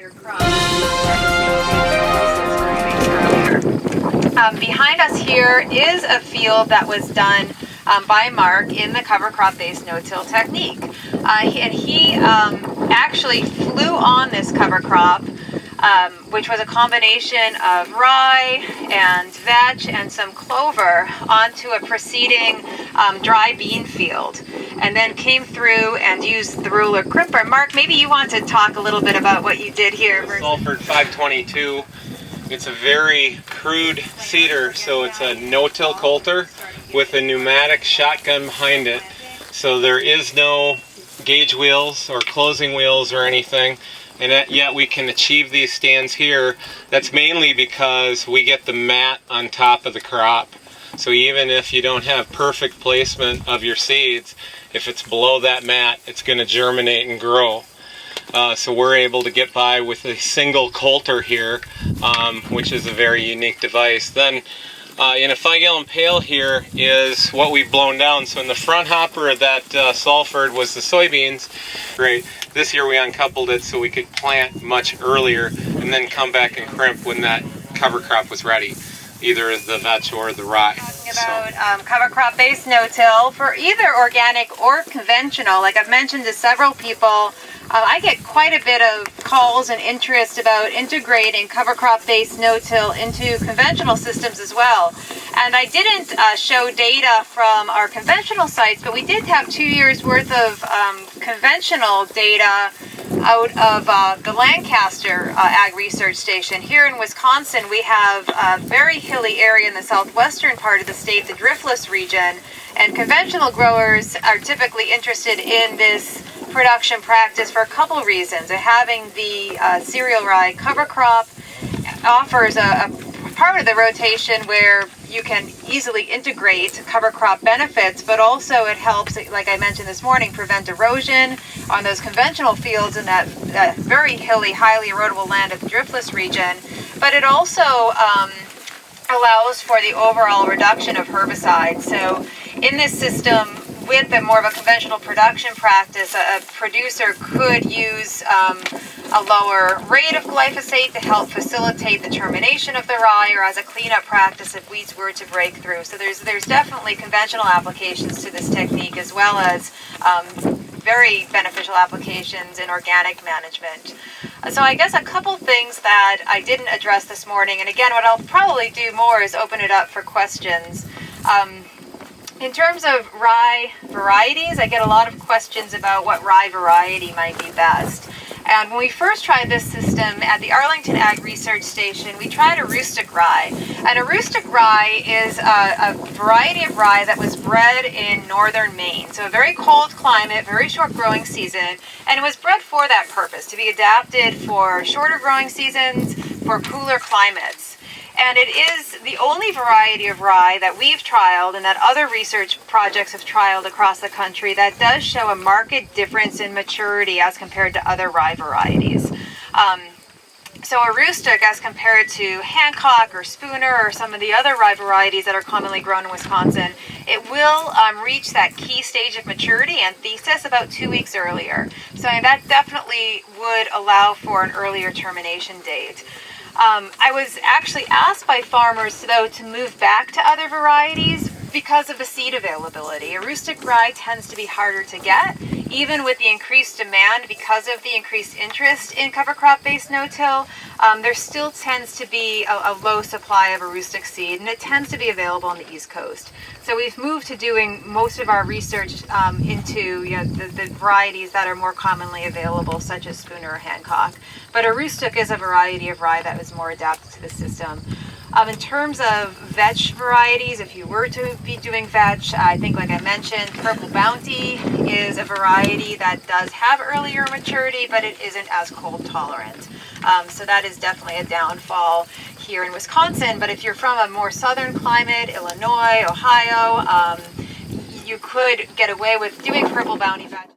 entire crop. Behind us here is a field that was done by Mark in the cover crop based no-till technique. And he actually flew on this cover crop, which was a combination of rye and vetch and some clover onto a preceding dry bean field, and then came through and used the ruler crimper. Mark, maybe you want to talk a little bit about what you did here. Sulfur 522. It's a very crude seeder, so it's a no-till coulter with a pneumatic shotgun behind it. So there is no gauge wheels or closing wheels or anything, and yet we can achieve these stands here. That's mainly because we get the mat on top of the crop. So even if you don't have perfect placement of your seeds, if it's below that mat, it's going to germinate and grow. So we're able to get by with a single coulter here, which is a very unique device. Then in a 5-gallon pail here is what we've blown down. So in the front hopper of that sulfured was the soybeans. Great. This year we uncoupled it so we could plant much earlier and then come back and crimp when that cover crop was ready, either the vetch or the rye. Talking about cover crop based no-till for either organic or conventional. Like I've mentioned to several people, I get quite a bit of calls and interest about integrating cover crop based no-till into conventional systems as well. And I didn't show data from our conventional sites, but we did have 2 years worth of conventional data out of the Lancaster Ag Research Station. Here in Wisconsin, we have a very hilly area in the southwestern part of the state, the driftless region, and conventional growers are typically interested in this production practice for a couple reasons. Having the cereal rye cover crop offers a part of the rotation where you can easily integrate cover crop benefits, but also it helps, like I mentioned this morning, prevent erosion on those conventional fields in that very hilly, highly erodible land of the driftless region. But it also allows for the overall reduction of herbicides. So in this system, with more of a conventional production practice, a producer could use a lower rate of glyphosate to help facilitate the termination of the rye, or as a cleanup practice if weeds were to break through. So there's definitely conventional applications to this technique, as well as very beneficial applications in organic management. So I guess a couple things that I didn't address this morning, and again, what I'll probably do more is open it up for questions. In terms of rye varieties, I get a lot of questions about what rye variety might be best. And when we first tried this system at the Arlington Ag Research Station, we tried a rustic rye. And a rustic rye is a variety of rye that was bred in northern Maine. So a very cold climate, very short growing season, and it was bred for that purpose, to be adapted for shorter growing seasons, for cooler climates. And it is the only variety of rye that we've trialed and that other research projects have trialed across the country that does show a marked difference in maturity as compared to other rye varieties. So a rustic, as compared to Hancock or Spooner or some of the other rye varieties that are commonly grown in Wisconsin, it will reach that key stage of maturity and thesis about 2 weeks earlier. So that definitely would allow for an earlier termination date. I was actually asked by farmers, though, to move back to other varieties because of the seed availability. A rustic rye tends to be harder to get, even with the increased demand because of the increased interest in cover crop based no-till. There still tends to be a low supply of a rustic seed, and it tends to be available on the East Coast. So we've moved to doing most of our research into the varieties that are more commonly available, such as Spooner or Hancock. But a rustic is a variety of rye that was more adapted to the system. In terms of vetch varieties, if you were to be doing vetch, I think, like I mentioned, Purple Bounty is a variety that does have earlier maturity, but it isn't as cold tolerant. So that is definitely a downfall here in Wisconsin. But if you're from a more southern climate, Illinois, Ohio, you could get away with doing Purple Bounty vetch.